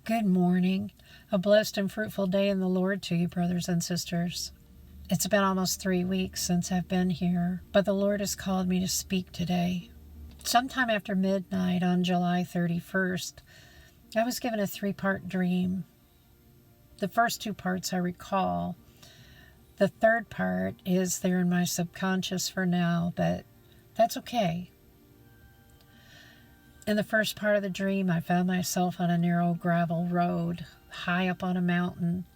Good morning. A blessed and fruitful day in the Lord to you, brothers and sisters. It's been almost 3 weeks since I've been here, but the Lord has called me to speak today. Sometime after midnight on July 31st, I was given a 3-part dream. The first 2 parts I recall. The third part is there in my subconscious for now, but that's okay. In the first part of the dream, I found myself on a narrow gravel road, high up on a mountain.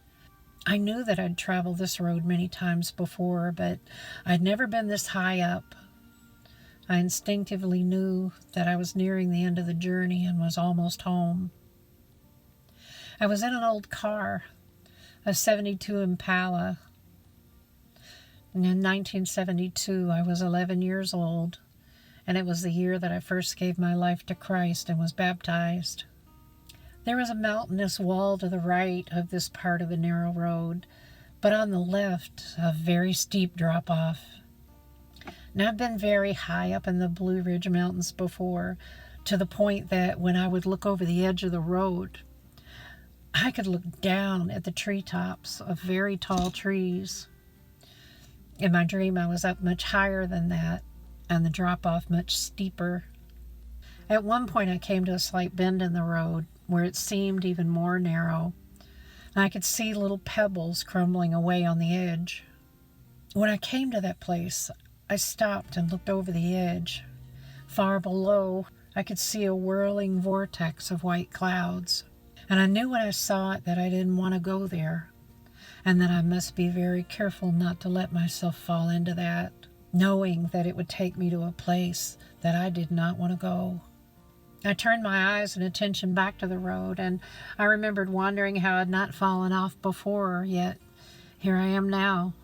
I knew that I'd traveled this road many times before, but I'd never been this high up. I instinctively knew that I was nearing the end of the journey and was almost home. I was in an old car, a 72 Impala. And in 1972, I was 11 years old. And it was the year that I first gave my life to Christ and was baptized. There was a mountainous wall to the right of this part of the narrow road, but on the left, a very steep drop-off. Now, I've been very high up in the Blue Ridge Mountains before, to the point that when I would look over the edge of the road, I could look down at the treetops of very tall trees. In my dream, I was up much higher than that, and the drop-off much steeper. At one point, I came to a slight bend in the road where it seemed even more narrow, and I could see little pebbles crumbling away on the edge. When I came to that place, I stopped and looked over the edge. Far below, I could see a whirling vortex of white clouds, and I knew when I saw it that I didn't want to go there, and that I must be very careful not to let myself fall into that, knowing that it would take me to a place that I did not want to go. I turned my eyes and attention back to the road, and I remembered wondering how I had not fallen off before, yet here I am now.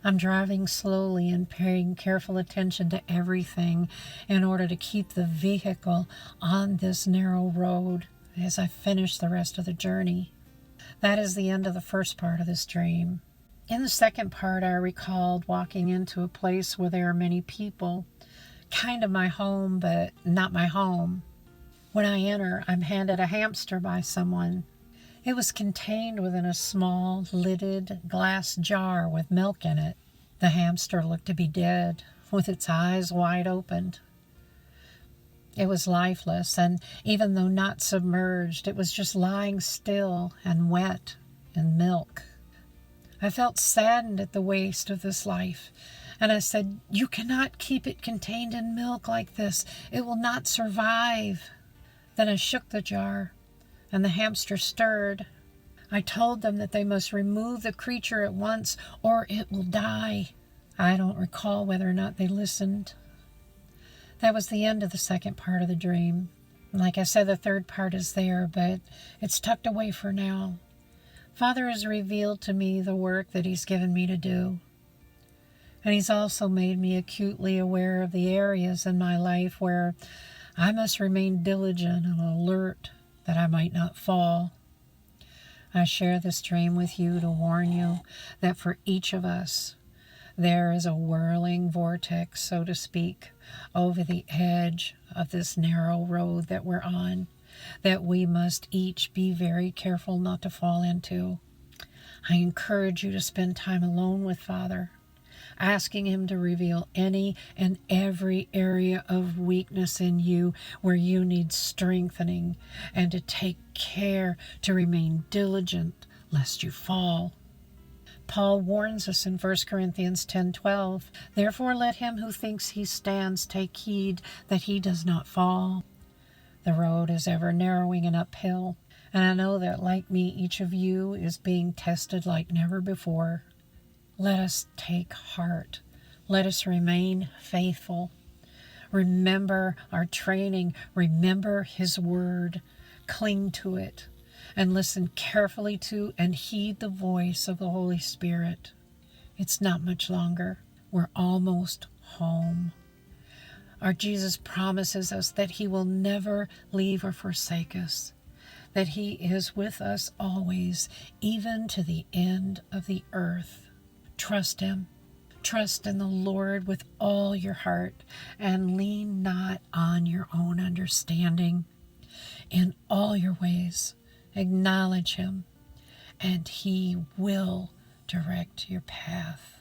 I'm driving slowly and paying careful attention to everything in order to keep the vehicle on this narrow road as I finish the rest of the journey. That is the end of the first part of this dream. In the second part, I recalled walking into a place where there are many people, kind of my home, but not my home. When I enter, I'm handed a hamster by someone. It was contained within a small, lidded glass jar with milk in it. The hamster looked to be dead, with its eyes wide opened. It was lifeless, and even though not submerged, it was just lying still and wet in milk. I felt saddened at the waste of this life, and I said, "You cannot keep it contained in milk like this. It will not survive." Then I shook the jar, and the hamster stirred. I told them that they must remove the creature at once, or it will die. I don't recall whether or not they listened. That was the end of the second part of the dream. Like I said, the third part is there, but it's tucked away for now. Father has revealed to me the work that He's given me to do. And He's also made me acutely aware of the areas in my life where I must remain diligent and alert that I might not fall. I share this dream with you to warn you that for each of us, there is a whirling vortex, so to speak, over the edge of this narrow road that we're on, that we must each be very careful not to fall into. I encourage you to spend time alone with Father, asking Him to reveal any and every area of weakness in you where you need strengthening, and to take care to remain diligent lest you fall. Paul warns us in 1 Corinthians 10:12, "Therefore let him who thinks he stands take heed that he does not fall." The road is ever narrowing and uphill, and I know that, like me, each of you is being tested like never before. Let us take heart. Let us remain faithful. Remember our training. Remember His word. Cling to it, and listen carefully to and heed the voice of the Holy Spirit. It's not much longer. We're almost home. Our Jesus promises us that He will never leave or forsake us, that He is with us always, even to the end of the earth. Trust Him. Trust in the Lord with all your heart, and lean not on your own understanding. In all your ways, Acknowledge Him, and He will direct your path.